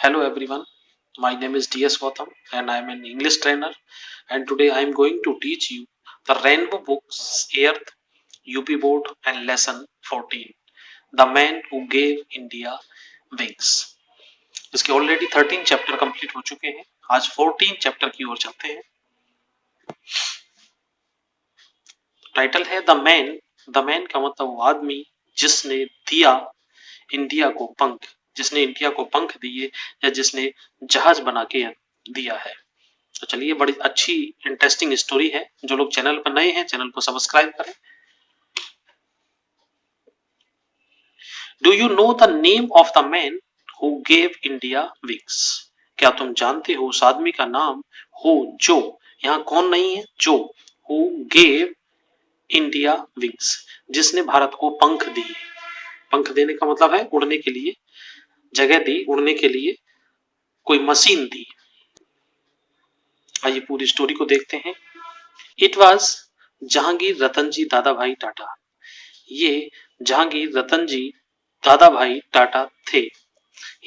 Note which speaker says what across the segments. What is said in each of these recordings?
Speaker 1: Hello everyone, my name is DS Gautam and I am an English trainer, and today I am going to teach you the Rainbow Books Earth UP Board and Lesson 14, The Man Who Gave India Wings। इसके already 13 chapter complete हो चुके हैं। आज 14 chapter की ओर चलते हैं। Title है the man. The man का मतलब वो आदमी जिसने दिया इंडिया को पंख, जिसने इंडिया को पंख दिए या जिसने जहाज बना के दिया है। तो चलिए, बड़ी अच्छी इंटरेस्टिंग स्टोरी है। जो लोग चैनल पर नए हैं, चैनल को सब्सक्राइब करें। Do you know the name of the man who gave India wings? क्या तुम जानते हो उस आदमी का नाम? हु, जो, यहाँ कौन नहीं है, जो। हु गेव इंडिया विंग्स, जिसने भारत को पंख दिए। पंख देने का मतलब है उड़ने के लिए जगह दी, उड़ने के लिए कोई मशीन दी। आइए पूरी स्टोरी को देखते हैं। It was Jahangir Ratanji दादा भाई टाटा। ये जहांगीर रतन जी दादा भाई टाटा थे।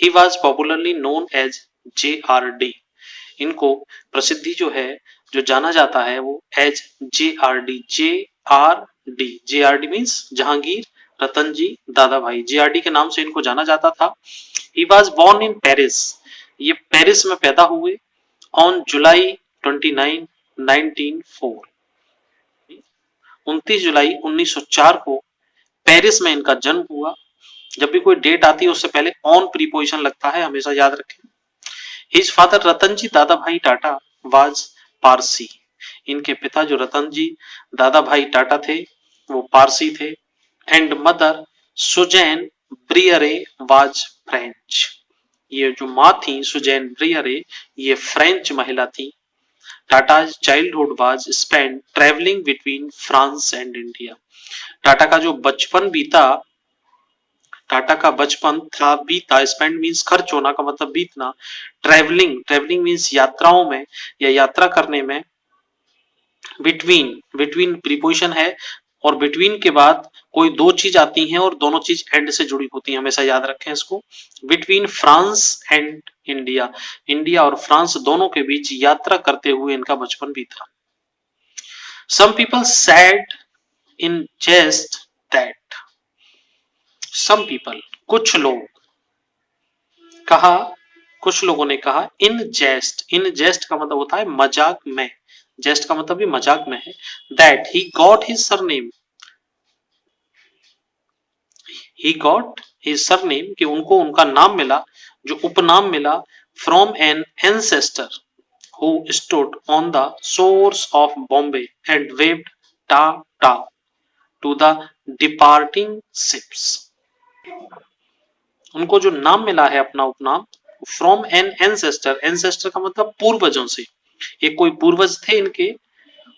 Speaker 1: He was popularly known as JRD। इनको प्रसिद्धि जो है, जो जाना जाता है, वो as JRD। JRD means Jehangir Ratanji Dadabhoy. JRD के नाम से इनको जाना जाता था। He was born in Paris. ये पेरिस में पैदा हुए ऑन जुलाई 29, 1904। 29 जुलाई 1904 को पेरिस में इनका जन्म हुआ। जब भी कोई डेट आती है उससे पहले ऑन प्रीपोजिशन लगता है, हमेशा याद रखें। हिज फादर रतन जी दादा भाई टाटा वाज पारसी। इनके पिता जो रतन जी दादा भाई टाटा थे वो पारसी थे। And mother Suzanne Briere was French. ये जो माँ थी सुजैन ब्रियरे, ये फ्रेंच महिला थी। टाटा's childhood was spent traveling between France and India। Tata का जो बचपन बीता, टाटा का बचपन था, बीता, स्पेंड मीन्स खर्च होना का मतलब बीतना, ट्रेवलिंग, ट्रेवलिंग मीन्स यात्राओं में या यात्रा करने में। बिटवीन, बिटवीन प्रीपोजिशन है और बिटवीन के बाद कोई दो चीज आती हैं और दोनों चीज एंड से जुड़ी होती हैं, हमेशा याद रखें इसको। Between France and India, India और फ्रांस दोनों के बीच यात्रा करते हुए इनका बचपन बीता। Some people said in jest that. Some people, कुछ लोग, कहा, कुछ लोगों ने कहा, इन जेस्ट, इन जेस्ट का मतलब होता है मजाक में, जेस्ट का मतलब भी मजाक में है। That he got his surname, he got his surname कि उनको उनका नाम मिला, जो उपनाम मिला, from an ancestor who stood on the shores of Bombay and waved tata to the departing ships. उनको जो नाम मिला है, अपना उपनाम, फ्रॉम एन एंसेस्टर, एंसेस्टर का मतलब पूर्वजों से, ये कोई पूर्वज थे इनके।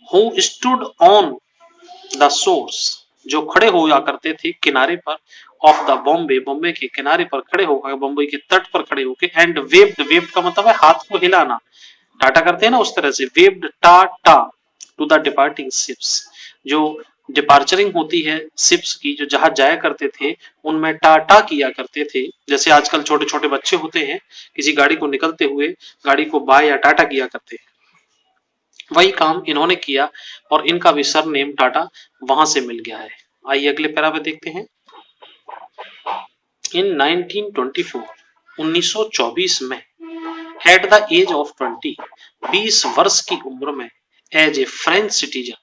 Speaker 1: Who stood on the source, जो खड़े होया करते थे किनारे पर, ऑफ द बॉम्बे, बॉम्बे के किनारे पर खड़े होकर, बॉम्बे के तट पर खड़े होकर, एंड वेव्ड, वेव्ड का मतलब है हाथ को हिलाना, टाटा करते हैं ना उस तरह से, waved tata to the departing ships. जो डिपार्चरिंग होती है शिप्स की, जो जहाज जाया करते थे, उनमें टाटा किया करते थे। जैसे आजकल छोटे छोटे बच्चे होते हैं, किसी गाड़ी को निकलते हुए गाड़ी को बाय या टाटा किया करते हैं, वही काम इन्होंने किया और इनका भी सरनेम टाटा वहां से मिल गया है। आइए अगले पैरा पे देखते हैं। इन 1924, 1924 में, एट द एज ऑफ 20, 20 वर्ष की उम्र में, as a French citizen,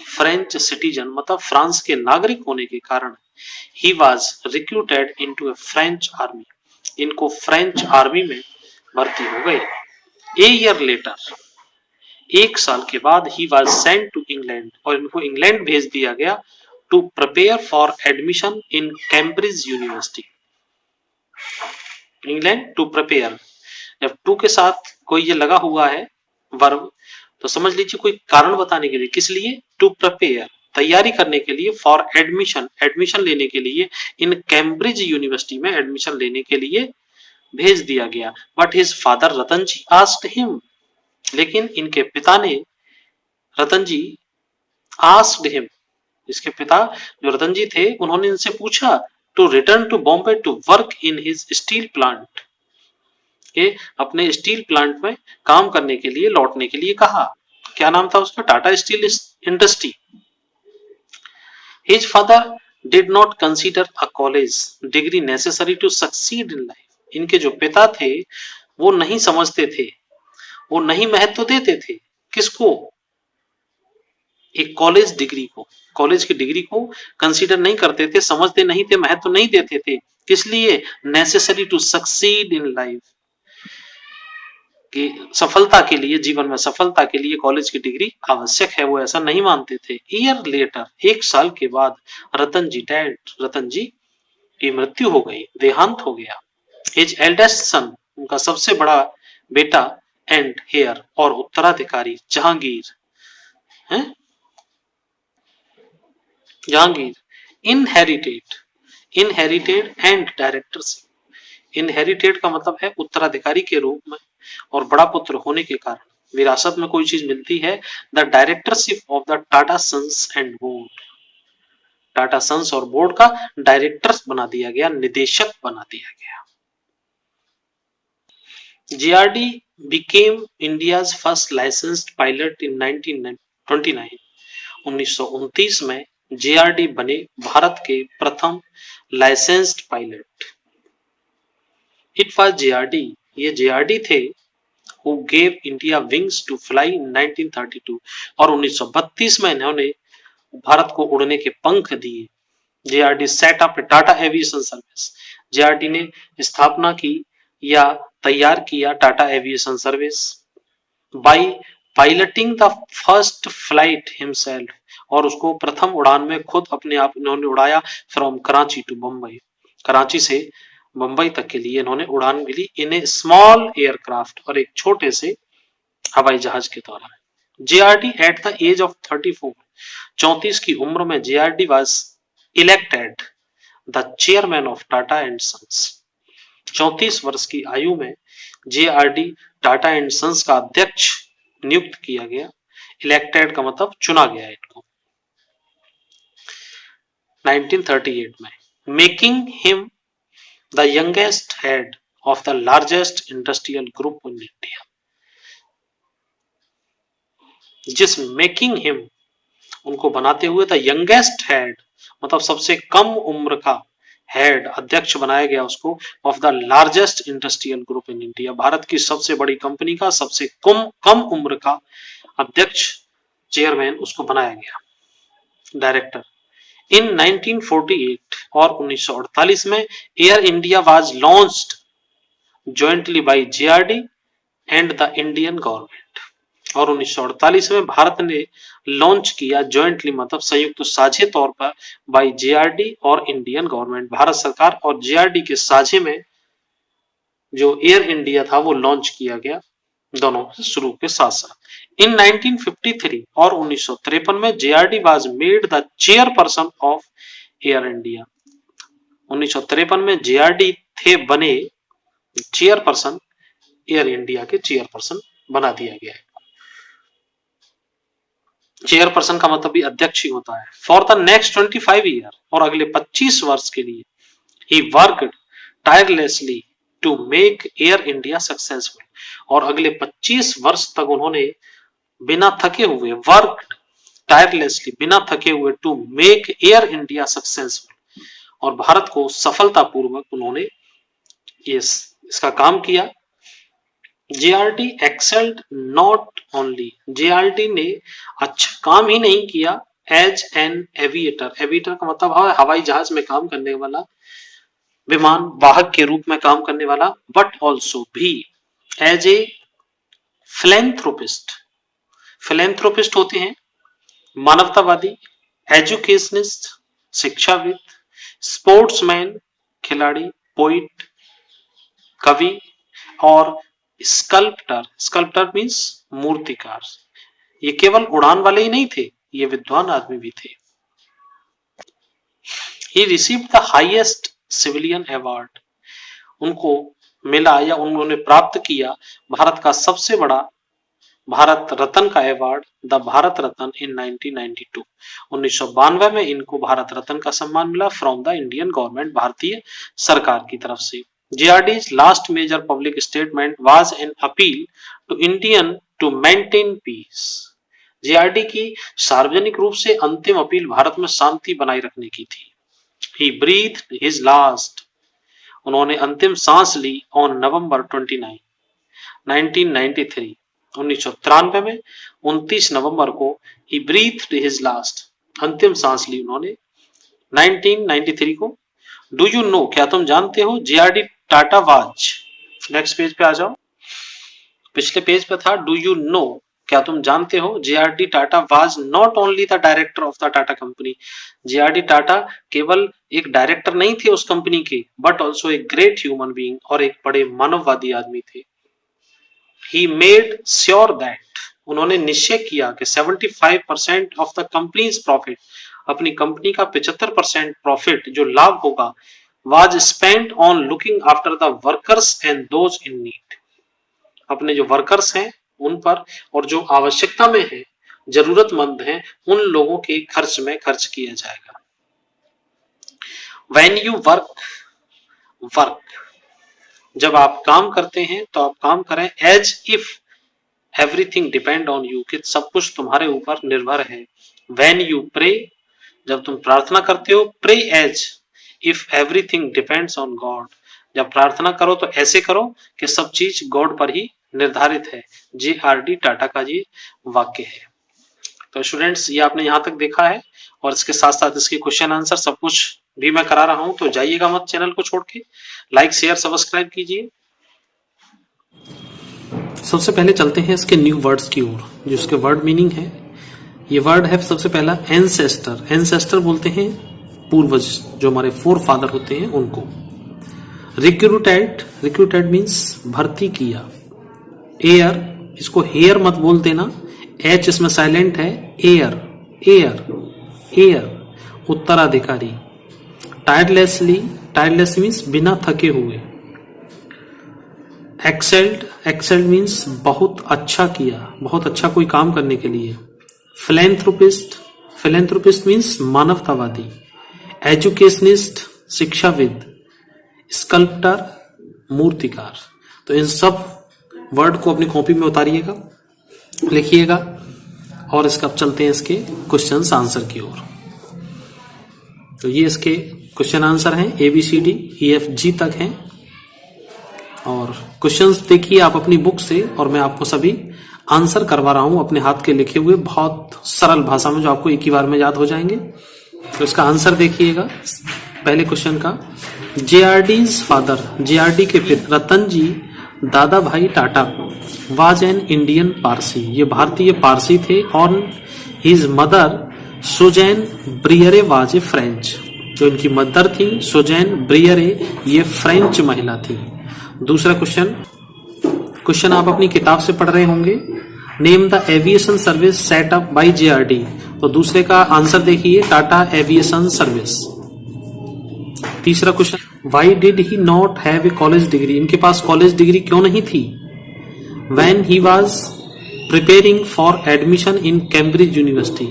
Speaker 1: French citizen मतलब फ्रांस के नागरिक होने के कारण, he was recruited into a French army. इनको फ्रेंच आर्मी में भर्ती हो गए। ए ईयर लेटर, एक साल के बाद, he was sent to England, और इनको इंग्लैंड भेज दिया गया, to prepare for admission in Cambridge University. England, to prepare, जब टू के साथ कोई ये लगा हुआ है वर्ब, तो समझ लीजिए कोई कारण बताने के लिए, किस लिए, टू प्रिपेयर, तैयारी करने के लिए, फॉर एडमिशन, एडमिशन लेने के लिए, इन कैम्ब्रिज यूनिवर्सिटी में एडमिशन लेने के लिए भेज दिया गया। But his father Ratan ji asked him, लेकिन इनके पिता ने, रतन जी, आस्क्ड हिम, इसके पिता जो रतन जी थे, उन्होंने इनसे पूछा, to return to Bombay to work in his steel plant, के अपने स्टील प्लांट में काम करने के लिए लौटने के लिए कहा। क्या नाम था उसका? Tata steel industry. His father did not consider a college degree necessary to succeed in life. इनके जो पिता थे वो नहीं समझते थे, वो नहीं महत्व देते थे किसको? एक कॉलेज डिग्री को, कॉलेज की डिग्री को कंसीडर नहीं करते थे, समझते नहीं थे, महत्व नहीं देते थे। किस लिए? Necessary to succeed in life, कि सफलता के लिए, जीवन में सफलता के लिए कॉलेज की डिग्री आवश्यक है, वो ऐसा नहीं मानते थे। ईयर लेटर, एक साल के बाद रतन जी डैड, रतन जी की मृत्यु हो गई, देहांत हो गया। हिज एल्डेस्ट सन, उनका सबसे बड़ा बेटा, एंड हेयर, और उत्तराधिकारी जहांगीर, हैं Jahangir, inherited, inherited and directorship. Inherited का मतलब है उत्तराधिकारी के रूप में, और बड़ा पुत्र होने के कारण विरासत में कोई चीज मिलती है। The directorship of the Tata Sons and board, Tata Sons और बोर्ड का डायरेक्टर बना दिया गया, निदेशक बना दिया गया। JRD became India's first licensed pilot in 1929. 1929 में जेआरडी बने भारत के प्रथम licensed pilot. It was JRD, ये जेआरडी थे who gave India wings to fly in 1932, और 1932 में इन्होंने भारत को उड़ने के पंख दिए। JRD set up Tata aviation service, JRD ने स्थापना की या तैयार किया Tata aviation service. By piloting the first flight himself, और उसको प्रथम उड़ान में खुद अपने आप इन्होंने उड़ाया। फ्रॉम कराची टू बम्बई, कराची से बम्बई तक के लिए इन्होंने उड़ान मिली इन ए स्मॉल एयरक्राफ्ट, और एक छोटे से हवाई जहाज के द्वारा। JRD at the age of 34, 34 की उम्र में JRD was elected the chairman of Tata and Sons. 34 वर्ष की आयु में जेआरडी टाटा एंड सन्स का अध्यक्ष नियुक्त किया गया। इलेक्टेड का मतलब चुना गया इनको 1938 में, making him the youngest head of the largest industrial group in India. जिस मेकिंग हिम, उनको बनाते हुए द यंगेस्ट हेड, मतलब सबसे कम उम्र का हेड, अध्यक्ष बनाया गया उसको, of the largest industrial group in India, Bharat की सबसे बड़ी कंपनी का सबसे कम उम्र का अध्यक्ष, चेयरमैन उसको बनाया गया, डायरेक्टर। इन 1948 और 1948 में Air India was launched jointly by JRD and the Indian government, और 1948 में भारत ने लॉन्च किया जॉइंटली, मतलब संयुक्त साझे तौर पर, बाय जेआरडी और इंडियन गवर्नमेंट, भारत सरकार और जेआरडी के साझे में जो एयर इंडिया था वो लॉन्च किया गया, दोनों शुरू के साथ साथ। इन 1953 और 1953 में JRD was made the chairperson of air India. 1953 में जेआरडी थे बने चेयरपर्सन, एयर इंडिया के चेयरपर्सन बना दिया गया है। चेयरपर्सन का मतलब भी अध्यक्ष ही होता है। फॉर द नेक्स्ट 25 ईयर, और अगले 25 वर्ष के लिए, he worked tirelessly to make Air India successful, और अगले 25 वर्ष तक उन्होंने बिना थके हुए, वर्कड टायरलेसली, बिना थके हुए, to make Air India successful, और भारत को सफलतापूर्वक उन्होंने इसका काम किया। JRD excelled not only, JRD ने अच्छा काम ही नहीं किया एज एन एविएटर, एविएटर का मतलब है हवाई जहाज में काम करने वाला, विमान वाहक के रूप में काम करने वाला, बट ऑल्सो भी एज ए फिलैंथ्रोपिस्ट, फिलैंथ्रोपिस्ट होते हैं मानवतावादी, एजुकेशनिस्ट शिक्षाविद, स्पोर्ट्समैन खिलाड़ी, पोइट कवि, और स्कल्प्टर, स्कल्प्टर मीन्स मूर्तिकार। ये केवल उड़ान वाले ही नहीं थे, ये विद्वान आदमी भी थे। He received the highest civilian award, उनको मिला या उन्होंने प्राप्त किया भारत का सबसे बड़ा भारत रत्न का अवार्ड, द भारत रत्न, इन 1992, 1992 में इनको भारत रत्न का सम्मान मिला फ्रॉम द इंडियन गवर्नमेंट, भारतीय सरकार की तरफ से। JRD's last major public statement was an appeal to Indian to maintain peace. JRD की सार्वजनिक रूप से अंतिम अपील भारत में शांति बनाए रखने की थी. He breathed his last. उन्होंने अंतिम सांस ली on November 29, 1993. 1993 में 29 नवंबर को he breathed his last. अंतिम सांस ली उन्होंने 1993 को. डू यू नो, क्या तुम जानते हो, JRD Tata was, next page पे आ जाओ, पिछले पेज पे था डू यू नो, क्या तुम जानते हो, JRD Tata was not only the director of the Tata company. JRD Tata केवल एक डायरेक्टर नहीं थे उस कंपनी के, बट ऑल्सो एक ग्रेट ह्यूमन बीइंग, और एक बड़े मानववादी आदमी थे. ही मेड श्योर दैट, उन्होंने निश्चय किया कि 75% ऑफ द कंपनीज प्रॉफिट, अपनी कंपनी का 75% प्रॉफिट जो लाभ होगा, was spent on looking after the workers and those in need. अपने जो वर्कर्स हैं उन पर, और जो आवश्यकता में है, जरूरतमंद हैं, उन लोगों के खर्च में खर्च किया जाएगा. When you work, जब आप काम करते हैं तो आप काम करें as if everything depend on you, कि सब कुछ तुम्हारे ऊपर निर्भर है. When you pray, जब तुम प्रार्थना करते हो, pray as if everything depends on God. जब प्रार्थना करो तो ऐसे करो कि सब चीज गॉड पर ही निर्धारित है. JRD टाटा का ये वाक्य है. तो स्टूडेंट्स, ये आपने यहाँ तक देखा है, और इसके साथ साथ इसके क्वेश्चन आंसर सब कुछ भी मैं करा रहा हूं, तो जाइएगा मत चैनल को छोड़ के, लाइक शेयर सब्सक्राइब कीजिए. सबसे पहले चलते हैं इसके न्यू वर्ड्स की ओर, जो इसके वर्ड मीनिंग है. ये वर्ड है सबसे पहला एंसेस्टर. एंसेस्टर बोलते हैं पूर्वज, जो हमारे फोर फादर होते हैं उनको. रिक्रूटेड मीन्स भर्ती किया. एयर, इसको हेयर मत बोल देना, एच इसमें साइलेंट है. एयर उत्तराधिकारी. टायरलेस मीन्स बिना थके हुए. एक्सेल्ड मीन्स बहुत अच्छा किया, बहुत अच्छा कोई काम करने के लिए. फिलेंथ्रोपिस्ट मीन्स मानवतावादी. एजुकेशनिस्ट शिक्षाविद. स्कल्प्टर मूर्तिकार. तो इन सब वर्ड को अपनी कॉपी में उतारिएगा, लिखिएगा, और इसका अब चलते हैं इसके क्वेश्चन आंसर की ओर. तो ये इसके क्वेश्चन आंसर हैं, ABCD EFG तक हैं. और क्वेश्चंस देखिए आप अपनी बुक से, और मैं आपको सभी आंसर करवा रहा हूं अपने हाथ के लिखे हुए, बहुत सरल भाषा में, जो आपको एक ही बार में याद हो जाएंगे. तो इसका आंसर देखिएगा. पहले क्वेश्चन का, JRD's फादर, JRD के पिता रतन जी दादा भाई Tata was an Indian Parsi, ये भारतीय पारसी थे. और his mother Suzanne Briere was a French, जो इनकी मदर थी सुजैन ब्रियरे, ये फ्रेंच महिला थी. दूसरा क्वेश्चन आप अपनी किताब से पढ़ रहे होंगे. Name the aviation service set up by JRD. तो दूसरे का आंसर देखिए, टाटा एविएशन सर्विस. तीसरा question, why did he not have a college degree, इनके पास कॉलेज डिग्री क्यों नहीं थी. When he was preparing for admission in Cambridge university,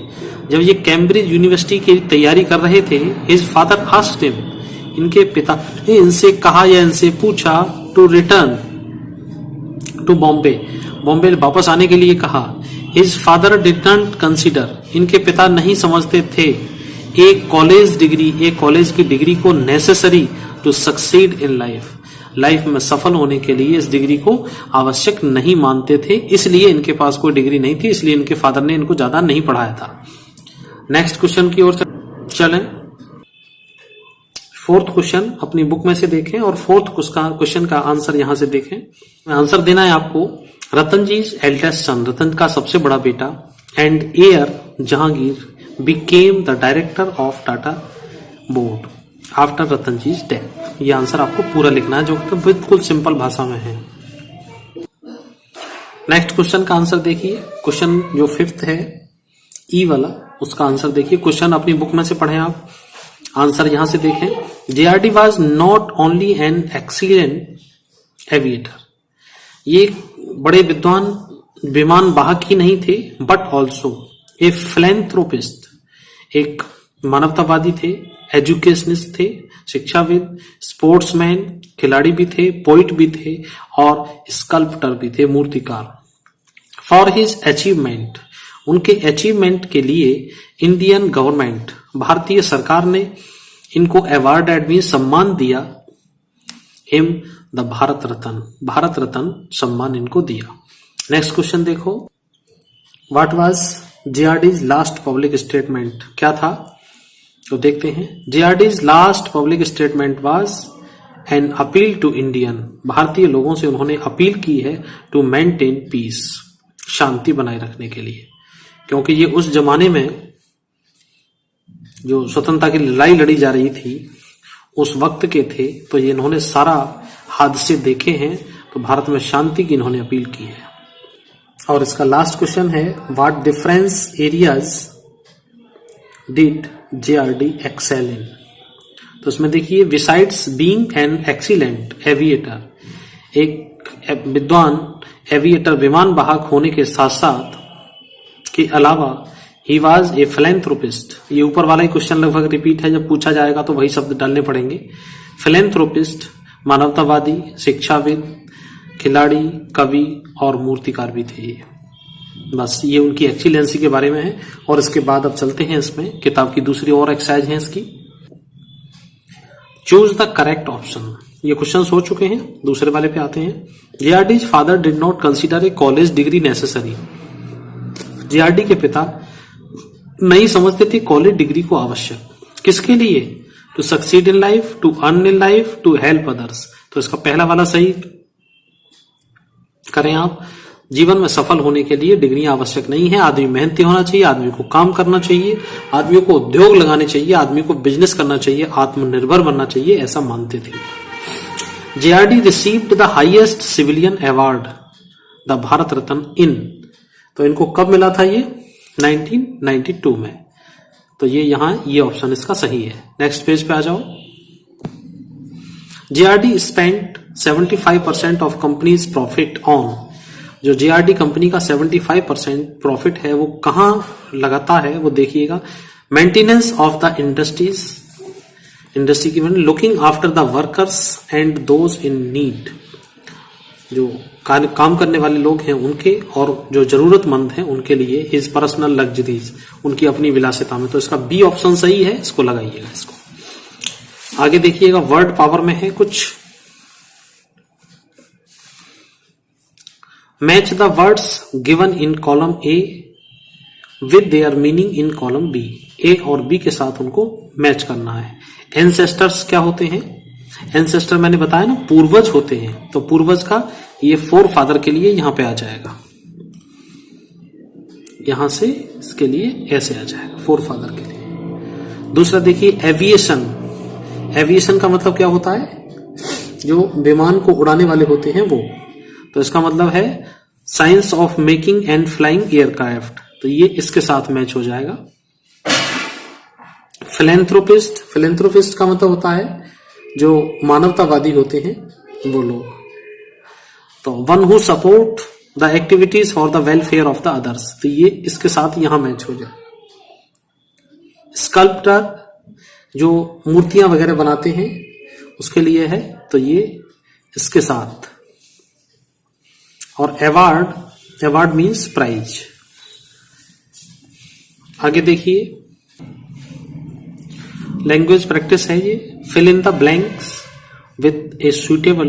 Speaker 1: जब ये कैम्ब्रिज यूनिवर्सिटी की तैयारी कर रहे थे, हिज फादर आस्क्ड हिम, इनके पिता ने इनसे कहा या इनसे पूछा, टू रिटर्न टू बॉम्बे वापस आने के लिए कहा. His father did not consider, इनके पिता नहीं समझते थे एक कॉलेज की डिग्री को necessary to succeed in life में सफल होने के लिए इस डिग्री को आवश्यक नहीं मानते थे, इसलिए इनके पास कोई डिग्री नहीं थी, इसलिए इनके फादर ने इनको ज्यादा नहीं पढ़ाया था. नेक्स्ट क्वेश्चन की ओर चलें. फोर्थ क्वेश्चन अपनी बुक में से देखें, और फोर्थ क्वेश्चन का आंसर यहां से देखें. आंसर देना है आपको. रतन जी एल्डेस्ट सन, रतन का सबसे बड़ा बेटा, and air Jehangir became the director of Tata board after Ratan ji death. ये आंसर आपको पूरा लिखना है, जो बिल्कुल सिंपल भाषा में है. नेक्स्ट क्वेश्चन का आंसर देखिए. क्वेश्चन जो फिफ्थ है, ई वाला, उसका आंसर देखिए. क्वेश्चन अपनी बुक में से पढ़ें आप, आंसर यहां से देखें. JRD was not only an excellent aviator, ये बड़े विद्वान विमान वाहक ही नहीं थे, बट ऑल्सो ए फिलैंथ्रोपिस्ट, एक मानवतावादी थे. एजुकेशनिस्ट थे, शिक्षाविद, स्पोर्ट्समैन, खिलाड़ी भी थे, पोइट भी थे और स्कल्प्टर भी थे, मूर्तिकार। फॉर हिज अचीवमेंट, उनके अचीवमेंट के लिए इंडियन गवर्नमेंट, भारतीय सरकार ने इनको अवार्ड एडमी सम्मान दिया, हिम द भारत रत्न, भारत रत्न सम्मान इनको दिया। नेक्स्ट क्वेश्चन देखो, what was JRD's last public statement, क्या था तो देखते हैं। JRD's last public statement was an appeal to Indian, भारतीय लोगों से उन्होंने अपील की है टू मेंटेन पीस, शांति बनाए रखने के लिए, क्योंकि ये उस जमाने में जो स्वतंत्रता की लड़ाई लड़ी जा रही थी उस वक्त के थे, तो ये इन्होंने सारा हादसे देखे हैं, तो भारत में शांति की इन्होंने अपील की है। और इसका लास्ट क्वेश्चन है, what difference areas did JRD excel in, तो इसमें देखिए, besides being an excellent aviator, एक विद्वान एविएटर विमान वाहक होने के साथ साथ के अलावा ही वॉज ए फिलैंथ्रोपिस्ट, ये ऊपर वाला ही क्वेश्चन लगभग रिपीट है, जब पूछा जाएगा तो वही शब्द डालने पड़ेंगे। फिलैंथ्रोपिस्ट, मानवतावादी, शिक्षाविद, खिलाड़ी, कवि और मूर्तिकार भी थे ये। बस ये उनकी एक्सीलेंसी के बारे में है। और इसके बाद अब चलते हैं, इसमें किताब की दूसरी और एक्सरसाइज है इसकी, चूज द करेक्ट ऑप्शन। ये क्वेश्चन हो चुके हैं, दूसरे वाले पे आते हैं। JRD's father did not consider a college degree necessary, JRD के पिता नहीं समझते थे कॉलेज डिग्री को आवश्यक, किसके लिए, to succeed in life, to earn in life, to help others. तो इसका पहला वाला सही करें आप, जीवन में सफल होने के लिए डिग्री आवश्यक नहीं है, आदमी मेहनती होना चाहिए, आदमी को काम करना चाहिए, आदमी को उद्योग लगाने चाहिए, आदमी को बिजनेस करना चाहिए, आत्मनिर्भर बनना चाहिए, ऐसा मानते थे। JRD received the highest civilian award the Bharat Ratna in, तो इनको कब मिला था ये, 1992 में, तो ये यहां ये ऑप्शन इसका सही है। नेक्स्ट पेज पे आ जाओ। JRD spent 75% of companies profit on, जो जेआरडी कंपनी का 75% प्रॉफिट है वो कहां लगाता है वो देखिएगा, maintenance of the industries, industry की मैंने, looking after the workers and those in need, जो काम करने वाले लोग हैं उनके और जो जरूरतमंद हैं उनके लिए, हिज पर्सनल लग्जरीज, उनकी अपनी विलासिता में। तो इसका बी ऑप्शन सही है, इसको लगाइएगा। इसको आगे देखिएगा, वर्ड पावर में है कुछ, match the words given in column A with their meaning in column B, A और बी के साथ उनको मैच करना है। एंसेस्टर्स क्या होते हैं, एंसेस्टर मैंने बताया ना पूर्वज होते हैं, तो पूर्वज का ये फोर फादर के लिए यहां पे आ जाएगा, यहां से इसके लिए ऐसे आ जाएगा फोर फादर के लिए। दूसरा देखिए एविएशन, एविएशन का मतलब क्या होता है, जो विमान को उड़ाने वाले होते हैं वो, तो इसका मतलब है science of making and flying aircraft, तो ये इसके साथ मैच हो जाएगा। फिलैंथ्रोपिस्ट, फिलैंथ्रोपिस्ट का मतलब होता है जो मानवतावादी होते हैं वो लोग, तो one who support the activities for the welfare of the others, तो ये इसके साथ यहां मैच हो जाए। स्कल्प्टर जो मूर्तियां वगैरह बनाते हैं उसके लिए है, तो ये इसके साथ। और अवार्ड, अवार्ड मीन्स प्राइज। आगे देखिए, लैंग्वेज प्रैक्टिस है ये, fill in the blanks with a suitable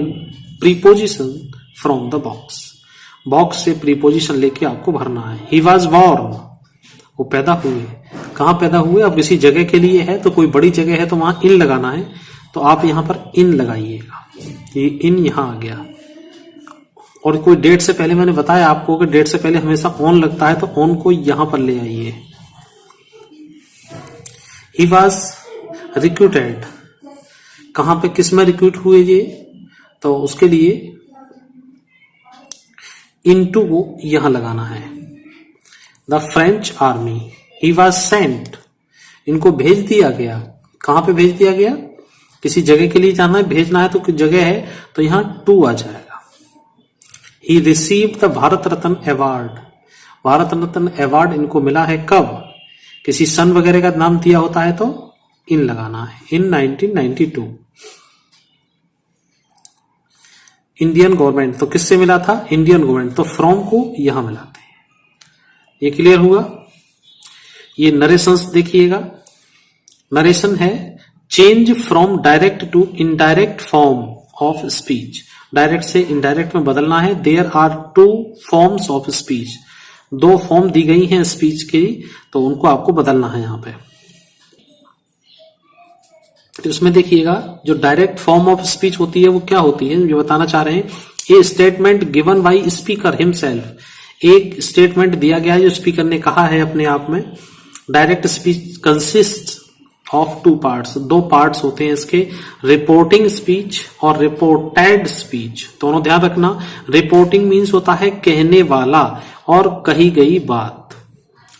Speaker 1: preposition from the box, box से प्रीपोजिशन लेके आपको भरना है। ही वॉज बॉर्न, वो पैदा हुए, कहां पैदा हुए, अब किसी जगह के लिए है तो कोई बड़ी जगह है तो वहां इन लगाना है, तो आप यहां पर इन लगाइएगा, ये इन यहां आ गया। और कोई डेट से पहले मैंने बताया आपको कि डेट से पहले हमेशा ऑन लगता है, तो ऑन को यहां पर ले आइए। ही वॉज रिक्रूटेड, कहां पे किस में रिक्रूट हुए ये, तो उसके लिए इनटू को यहां लगाना है। The French army, he was sent, इनको भेज दिया गया, कहां पे भेज दिया गया, किसी जगह के लिए जाना है, भेजना है तो कुछ जगह है तो यहां टू आ जाएगा। He received the Bharat Ratna award, Bharat Ratna award इनको मिला है कब, किसी सन वगैरह का नाम दिया होता है तो इन लगाना है। इन 1992 इंडियन गवर्नमेंट, तो किससे मिला था? इंडियन गवर्नमेंट, तो फ्रॉम को यहां मिलाते हैं। ये क्लियर हुआ? ये नरेशंस देखिएगा, नरेशन है change from direct to indirect form of speech, direct से इनडायरेक्ट में बदलना है। There are 2 forms of speech, 2 form दी गई हैं स्पीच की, तो उनको आपको बदलना है यहां पे। तो इसमें देखिएगा जो डायरेक्ट फॉर्म ऑफ स्पीच होती है वो क्या होती है, जो बताना चाह रहे हैं, ए statement given by speaker himself, एक स्टेटमेंट दिया गया है जो स्पीकर ने कहा है अपने आप में। Direct speech consist of 2 parts, 2 parts होते हैं इसके, रिपोर्टिंग स्पीच और रिपोर्टेड स्पीच, दोनों ध्यान रखना। रिपोर्टिंग मीन्स होता है कहने वाला और कही गई बात,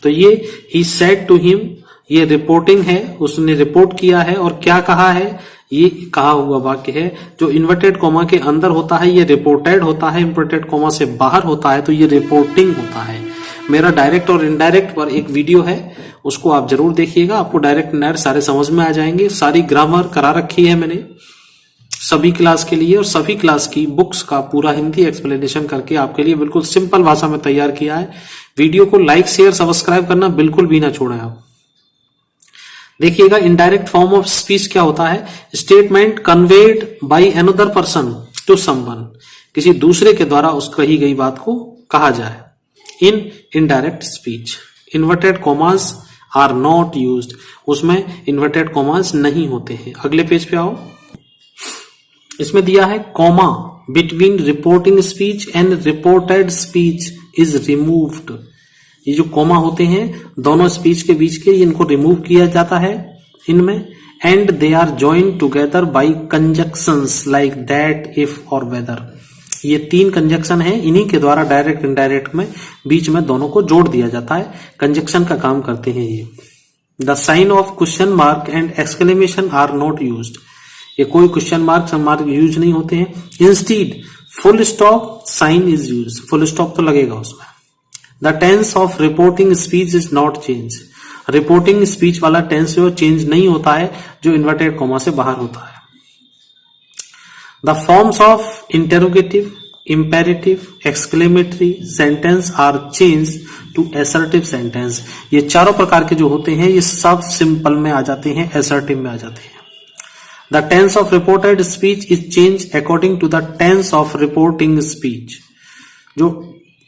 Speaker 1: तो ये ही सेड टू हिम, ये रिपोर्टिंग है, उसने रिपोर्ट किया है। और क्या कहा है, ये कहा हुआ वाक्य है। जो इन्वर्टेड कॉमा के अंदर होता है ये रिपोर्टेड होता है, इन्वर्टेड कॉमा से बाहर होता है तो ये रिपोर्टिंग होता है। मेरा डायरेक्ट और इनडायरेक्ट पर एक वीडियो है, उसको आप जरूर देखिएगा, आपको डायरेक्ट इनडायरेक्ट सारे समझ में आ जाएंगे। सारी ग्रामर करा रखी है मैंने सभी क्लास के लिए, और सभी क्लास की बुक्स का पूरा हिंदी एक्सप्लेनेशन करके आपके लिए बिल्कुल सिंपल भाषा में तैयार किया है। वीडियो को लाइक शेयर सब्सक्राइब करना बिल्कुल भी ना छोड़ें आप। देखिएगा इनडायरेक्ट फॉर्म ऑफ स्पीच क्या होता है, statement conveyed by another person to someone, किसी दूसरे के द्वारा उस कही गई बात को कहा जाए। In indirect speech inverted commas are not used, उसमें इन्वर्टेड कॉमास नहीं होते हैं। अगले पेज पे आओ, इसमें दिया है comma between reporting speech and reported speech is removed. ये जो कॉमा होते हैं दोनों स्पीच के बीच के, इनको रिमूव किया जाता है इनमें। And they are joined together by conjunctions like that, if और वेदर। ये 3 कंजक्शन है, इन्हीं के द्वारा डायरेक्ट इनडायरेक्ट में बीच में दोनों को जोड़ दिया जाता है, कंजक्शन का काम करते हैं ये। The sign of question mark and exclamation are not used, ये कोई क्वेश्चन मार्क यूज नहीं होते हैं। Instead full stop sign is use, full stop तो लगेगा उसमें। The tense of reporting speech is not change, reporting speech वाला tense जो चेंज नहीं होता है, जो इन्वर्टेड कॉमा से बाहर होता है। The forms of interrogative, imperative, exclamatory sentence are change to assertive sentence, ये चारों प्रकार के जो होते हैं ये सब सिंपल में आ जाते हैं, असर्टिव में आ जाते हैं। The tense of reported speech is change according to the tense of reporting speech, जो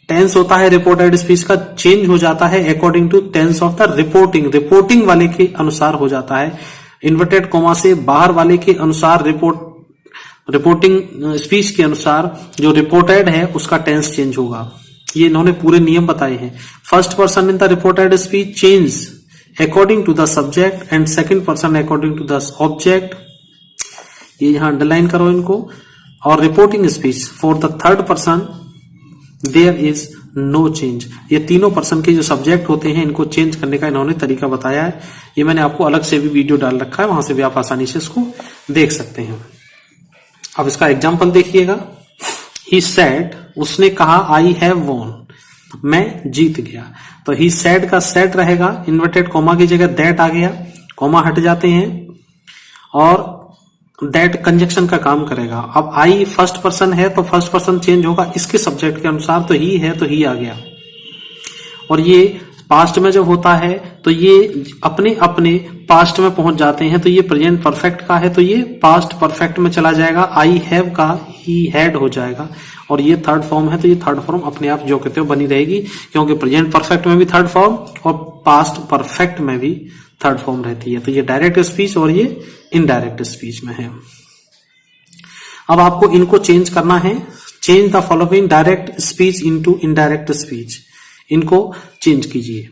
Speaker 1: टेंस होता है रिपोर्टेड स्पीच का चेंज हो जाता है according to tense of the reporting, reporting वाले के अनुसार हो जाता है। इन्वर्टेड कॉमा से बाहर वाले के अनुसार रिपोर्टिंग स्पीच के अनुसार जो रिपोर्टेड है उसका टेंस चेंज होगा। ये इन्होंने पूरे नियम बताए हैं। First person in the reported speech change according to the subject and second person according to the object, ये यहां अंडरलाइन करो इनको। और reporting speech for the third person there is no change, ये तीनों पर्सन के जो सब्जेक्ट होते हैं इनको चेंज करने का इन्होंने तरीका बताया है। ये मैंने आपको अलग से भी वीडियो डाल रखा है, वहां से भी आप आसानी से इसको देख सकते हैं। अब इसका एग्जाम्पल देखिएगा। ही सेड, उसने कहा आई हैव वॉन, मैं जीत गया। तो ही सेड का सेड रहेगा, इन्वर्टेड कॉमा की जगह दैट आ गया, कॉमा हट जाते हैं और दैट कंजक्शन का काम करेगा। अब आई फर्स्ट पर्सन है तो फर्स्ट पर्सन चेंज होगा इसके सब्जेक्ट के अनुसार, तो ही है तो ही आ गया। और ये पास्ट में जब होता है तो ये अपने अपने पास्ट में पहुंच जाते हैं, तो ये प्रेजेंट परफेक्ट का है तो ये पास्ट परफेक्ट में चला जाएगा। आई हैव का ही हैड हो जाएगा। और ये थर्ड फॉर्म है तो ये थर्ड फॉर्म अपने आप जो कहते हो बनी रहेगी, क्योंकि प्रेजेंट परफेक्ट में भी थर्ड फॉर्म और पास्ट परफेक्ट में भी थर्ड फॉर्म रहती है। तो ये डायरेक्ट स्पीच और ये इनडायरेक्ट स्पीच में है। अब आपको इनको चेंज करना है। Change the following direct speech into indirect speech, इनको चेंज कीजिए।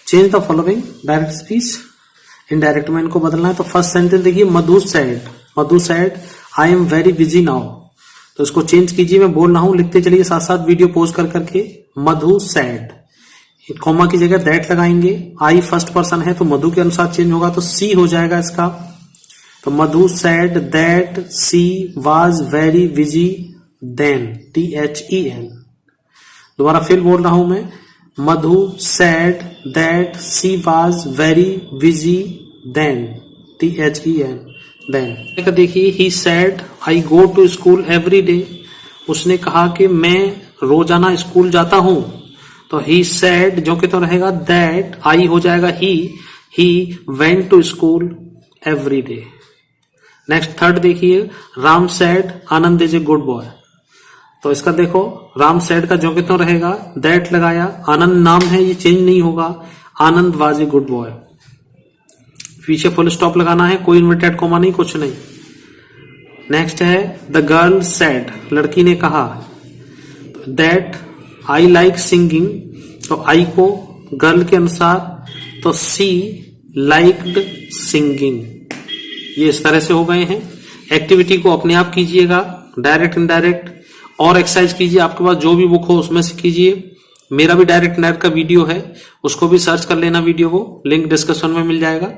Speaker 1: Change the following direct speech indirect में इनको बदलना है। तो फर्स्ट सेंटेंस देखिए, Madhu said I am very busy now, तो इसको चेंज कीजिए। मैं बोल रहा हूं, लिखते चलिए साथ साथ वीडियो पॉज कर करके। मधु सेड, कॉमा की जगह दैट लगाएंगे। आई फर्स्ट पर्सन है तो मधु के अनुसार चेंज होगा, तो सी हो जाएगा इसका। तो Madhu said that she was very busy then, THEN। दोबारा फिर बोल रहा हूं मैं, Madhu said that she was very busy then, THEN, then. देखिए he said I go to school every day, उसने कहा कि मैं रोजाना स्कूल जाता हूं, तो ही सेड जो कि तो रहेगा दैट, आई हो जाएगा he went to school every day. Next third देखिए, Ram said Anand is a good boy, तो इसका देखो राम सेड का जो कि तो रहेगा दैट लगाया, आनंद नाम है ये चेंज नहीं होगा, आनंद वाज ए गुड बॉय, पीछे फुल स्टॉप लगाना है, कोई इन्वर्टेड कॉमा नहीं, कुछ नहीं। नेक्स्ट है द गर्ल सेड, लड़की ने कहा दैट आई लाइक सिंगिंग, तो आई को गर्ल के अनुसार, तो सी लाइक्ड सिंगिंग। ये इस तरह से हो गए हैं। एक्टिविटी को अपने आप कीजिएगा, डायरेक्ट इनडायरेक्ट, और एक्सरसाइज कीजिए, आपके पास जो भी बुक हो उसमें से कीजिए। मेरा भी डायरेक्ट इनडायरेक्ट का वीडियो है, उसको भी सर्च कर लेना वीडियो को, लिंक डिस्क्रिप्शन में मिल जाएगा।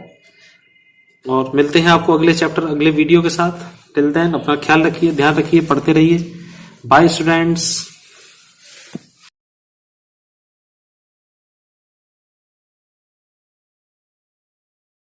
Speaker 1: और मिलते हैं आपको अगले चैप्टर अगले वीडियो के साथ। टिल देन अपना ख्याल रखिए, ध्यान रखिए, पढ़ते रहिए। Bye students.